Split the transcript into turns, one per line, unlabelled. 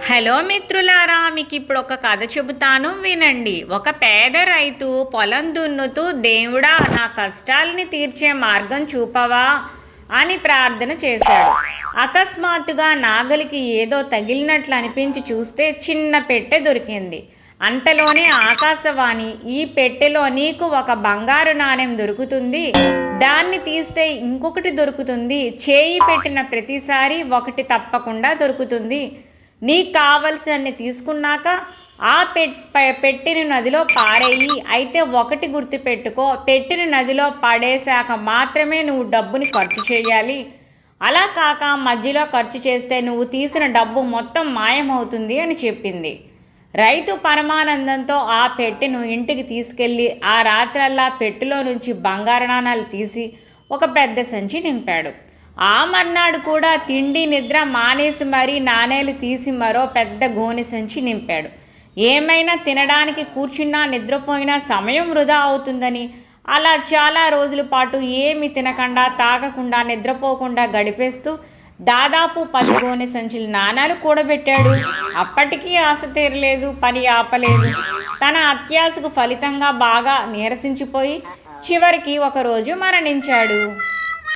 Hello మిత్రులారా, మీకు ఇప్పుడు ఒక కథ చెబుతాను వినండి. ఒక పేద రైతు పొలం దున్నుతూ దేవుడా నా కష్టాలని తీర్చే మార్గం చూపవా అని ప్రార్థన చేశాడు. అకస్మాత్తుగా నాగలికి ఏదో తగిలినట్లు అనిపించి చూస్తే చిన్న పెట్టె దొరికింది. అంతలోనే ఆకాశవాణి, ఈ పెట్టెలో నీకు ఒక బంగారు నాణెం దొరుకుతుంది, దాన్ని తీస్తే ఇంకొకటి దొరుకుతుంది, చేయి పెట్టిన ప్రతిసారి ఒకటి తప్పకుండా దొరుకుతుంది, నీకు కావలసినన్ని తీసుకున్నాక ఆ పెట్టిన నదిలో పారేయి. అయితే ఒకటి గుర్తుపెట్టుకో, పెట్టిన నదిలో పడేశాక మాత్రమే నువ్వు డబ్బుని ఖర్చు చేయాలి. అలా కాక మధ్యలో ఖర్చు చేస్తే నువ్వు తీసిన డబ్బు మొత్తం మాయమవుతుంది అని చెప్పింది. రైతు పరమానందంతో ఆ పెట్టెను ఇంటికి తీసుకెళ్ళి ఆ రాత్రల్లా పెట్టెలో నుంచి బంగారు నాణాలు తీసి ఒక పెద్ద సంచి నింపాడు. ఆ మర్నాడు కూడా తిండి నిద్ర మానేసి మరీ నాణేలు తీసి మరో పెద్ద గోనె సంచి నింపాడు. ఏమైనా తినడానికి కూర్చున్నా నిద్రపోయినా సమయం వృధా అవుతుందని అలా చాలా రోజుల పాటు ఏమి తినకుండా తాగకుండా నిద్రపోకుండా గడిపేస్తూ దాదాపు 10 గోనె సంచుల నాణాలు కూడబెట్టాడు. అప్పటికీ ఆశ తీరలేదు, పని ఆపలేదు. తన అత్యాశకు ఫలితంగా బాగా నీరసించిపోయి చివరికి ఒకరోజు మరణించాడు.